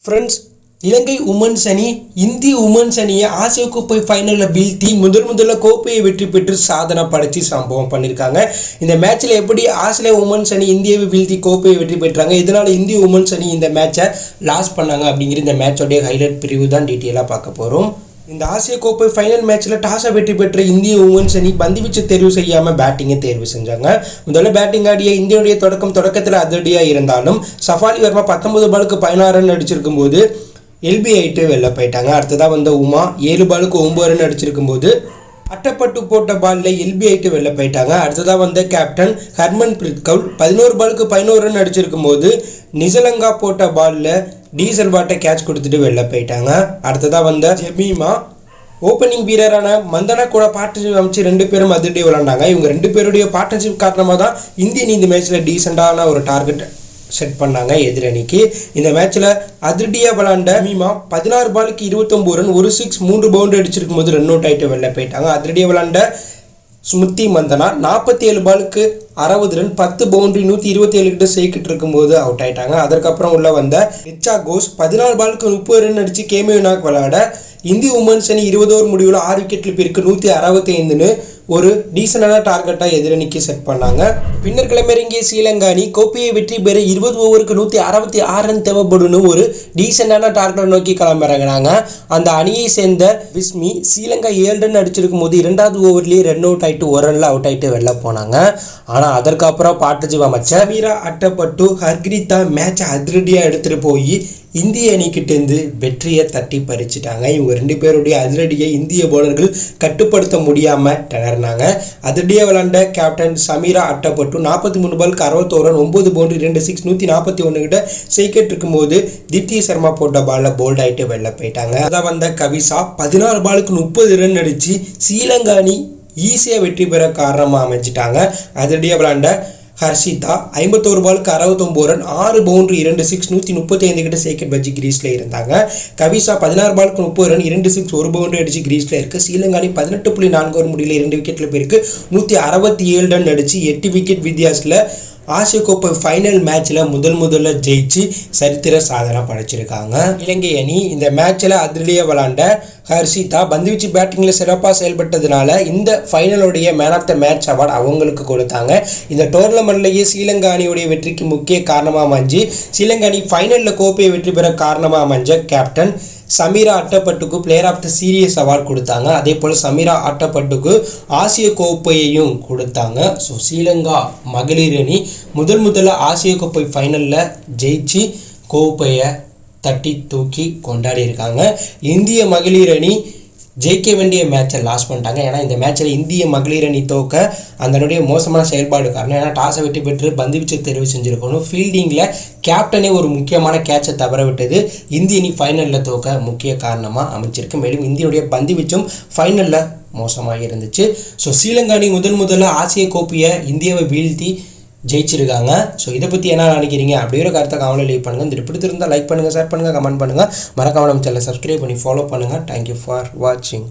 Friends, இலங்கை women's அணி இந்திய women's அணியை ஆசிய கோப்பை ஃபைனலில் வீழ்த்தி முதல்ல கோப்பையை வெற்றி பெற்று சாதனை படைச்சி சம்பவம் பண்ணியிருக்காங்க. இந்த மேட்ச்சில் எப்படி ஆஸ்திரேலியா உமன்ஸ் அணி இந்தியாவை வீழ்த்தி கோப்பையை வெற்றி பெற்றாங்க, இதனால் இந்திய உமன்ஸ் அணி இந்த மேட்சை லாஸ் பண்ணாங்க அப்படிங்கிற இந்த மேட்சோடைய ஹைலைட் பிரிவு தான் டீட்டெயிலாக பார்க்க போகிறோம். இந்த ஆசிய கோப்பை ஃபைனல் மேட்ச்சில் டாஸை வெற்றி பெற்ற இந்திய உமன்ஸ் அணி பந்துவீச்சு தேர்வு செய்யாமல் பேட்டிங்கை தேர்வு செஞ்சாங்க. முதல்ல பேட்டிங் ஆடிய இந்தியாவுடைய தொடக்கத்தில் அதிரடியாக இருந்தாலும் சஃபாலி வர்மா 19 பாலுக்கு 16 ரன் அடிச்சிருக்கும் போது எல்பி ஆகிட்டு வெளில போயிட்டாங்க. அடுத்ததாக வந்த உமா 7 பாலுக்கு 9 ரன் அடிச்சிருக்கும் போது அட்டப்பட்டு போட்ட பாலில் எல்பி ஆகிட்டு வெளில போயிட்டாங்க. அடுத்ததாக வந்த கேப்டன் ஹர்மன்பிரீத் கவுர் 11 பாலுக்கு 11 ரன் அடிச்சிருக்கும் போது நிசலங்கா போட்ட பாலில் டீசல் பாட்டை கேட்ச் கொடுத்துட்டு வெளில போயிட்டாங்க. அடுத்ததாக வந்த ஜெமீமா ஓப்பனிங் வீரரான மந்தனா கூட பார்ட்னர்ஷிப் அமைச்சு 2 பேரும் அதிரடி விளாண்டாங்க. இவங்க 2 பேருடைய பார்ட்னர்ஷிப் காரணமாக தான் இந்திய அணி இந்த மேட்ச்சில் டீசெண்டான ஒரு டார்கெட் செட் பண்ணாங்க எதிரணிக்கு. இந்த மேட்ச்சில் அதிரடியாக விளாண்ட மீமா 16 பாலுக்கு 29 ரன், 1 6 3 பவுண்டரி அடிச்சிருக்கும் போது ரன் அவுட் ஆகிட்டு வெளில போயிட்டாங்க. அதிரடியாக விளாண்ட ஸ்மிருதி மந்தனா 47 பாலுக்கு 60 ரன், 10 பவுண்டரி 127 கிட்ட சேர்க்கிட்டு இருக்கும்போது அவுட் ஆயிட்டாங்க. அதற்கப்புறம் உள்ள வந்த ரிச்சா கோஸ் 14 பாலுக்கு 30 ரன் அடித்து கேமியோனாக் விளையாட இந்திய உமன்ஸ் அணி 20 ஓவர் முடிவில் 6 விக்கெட்டில் பிறகு 165ன்னு ஒரு டீசெண்டான டார்கெட்டாக எதிரணிக்கு செட் பண்ணாங்க. பின்னர் கிளம்பிறங்கிய ஸ்ரீலங்கா அணி கோப்பையை வெற்றி பெற 20 ஓவருக்கு 166 ரன் தேவைப்படும்னு ஒரு டீசெண்டான டார்கெட்டை நோக்கி கிளம்பிறங்கினாங்க. அந்த அணியை சேர்ந்த விஸ்மி ஸ்ரீலங்கா 7 ரன் அடிச்சிருக்கும் போது 2வது ஓவர்லேயே ரன் அவுட் ஆகிட்டு 1 ரன்ல அவுட் ஆகிட்டு வெளில போனாங்க. ஆனால் அதற்கப்புறம் பார்ட்னர்ஷிப் அமைச்சர் மீரா அட்டப்பட்டு ஹர்கிரிதா மேட்சை அதிரடியாக எடுத்துகிட்டு போய் இந்திய அணிக்கிட்டேருந்து வெற்றியை தட்டி பறிச்சிட்டாங்க. இவங்க 2 பேருடைய அதிரடியை இந்திய பவுலர்கள் கட்டுப்படுத்த முடியாமல் திணறினாங்க. அதிரடியாக விளாண்ட கேப்டன் சமீரா அட்டப்பட்டு 43 பாலுக்கு 61 ரன், 9 பவுண்டரி 2 6 141 கிட்ட செய்கிட்டு இருக்கும்போது தித்தி சர்மா போட்ட பாலில் போல்ட் ஆகிட்டு வெளில போயிட்டாங்க. அதான் வந்த கவிசா 16 பாலுக்கு 30 ரன் அடித்து ஸ்ரீலங்கா அணி ஈஸியாக வெற்றி பெற காரணமாக அமைச்சிட்டாங்க. அதிரடியாக விளாண்ட ஹர்ஷிதா 51 பாலுக்கு 69 ரன், 6 பவுண்டரி 2 6 135 கிட்ட சேக்கெட் வச்சு கிரீஸில் இருந்தாங்க. கவிசா 16 பாலுக்கு 30 ரன், 2 6 1 பவுண்டரி அடிச்சு கிரீஸில் இருக்குது. ஸ்ரீலங்கா அணி 18.4 ஓவர் முடியல 2 விக்கெட்டில் போயிருக்கு. 167 ரன் அடித்து 8 விக்கெட் வித்தியாசத்தில் ஆசிய கோப்பை ஃபைனல் மேட்ச்சில் முதல்ல ஜெயிச்சு சரித்திர சாதனை படைச்சிருக்காங்க. இலங்கை அணி இந்த மேட்ச்சில் அதிரடியாக விளாண்ட ஹர்ஷிதா பந்துவீச்சு பேட்டிங்கில் சிறப்பாக செயல்பட்டதுனால இந்த ஃபைனலுடைய man of the match award அவங்களுக்கு கொடுத்தாங்க. இந்த டோர்னமெண்ட்லேயே ஸ்ரீலங்கா அணியுடைய வெற்றிக்கு முக்கிய காரணமாக அமைஞ்சு ஸ்ரீலங்கா அணி ஃபைனலில் கோப்பையை வெற்றி பெற காரணமாக அமைஞ்ச கேப்டன் சமீரா அட்டப்பட்டுக்கு player of the series award கொடுத்தாங்க. அதே போல் சமீரா அட்டப்பட்டுக்கு ஆசிய கோப்பையையும் கொடுத்தாங்க. ஸோ ஸ்ரீலங்கா மகளிர் அணி முதல்ல ஆசிய கோப்பை ஃபைனலில் ஜெயிச்சு கோப்பையை தட்டி தூக்கி கொண்டாடி இருக்காங்க. இந்திய மகளிர் அணி ஜெயிக்க வேண்டிய மேட்சை லாஸ் பண்ணிட்டாங்க. ஏன்னா இந்த மேட்சில் இந்திய மகளிர் அணி தோக்க அதனுடைய மோசமான செயல்பாடு காரணம். ஏன்னா டாஸை வெற்றி பெற்று பந்துவீச்சு தேர்வு செஞ்சுருக்கணும். ஃபீல்டிங்கில் கேப்டனே ஒரு முக்கியமான கேட்சை தவற விட்டது இந்திய அணி ஃபைனலில் தோக்க முக்கிய காரணமாக அமைச்சிருக்கு. மேலும் இந்தியனுடைய பந்துவீச்சும் ஃபைனலில் மோசமாக இருந்துச்சு. ஸோ ஸ்ரீலங்கா அணி முதல்ல ஆசிய கோப்பையை இந்தியாவை வீழ்த்தி ஜெயிச்சிருக்காங்க. ஸோ இதை பற்றி என்ன நினைக்கிறீங்க அப்படிங்கிற கருத்தை கமெண்ட்ல லீவ் பண்ணுங்கள். இந்த பிடித்திருந்தால் லைக் பண்ணுங்கள், ஷேர் பண்ணுங்கள், கமெண்ட் பண்ணுங்கள். மறக்காம நம்ம சேனலை சப்ஸ்கிரைப் பண்ணி ஃபாலோ பண்ணுங்கள். தேங்க்யூ ஃபார் வாட்சிங்.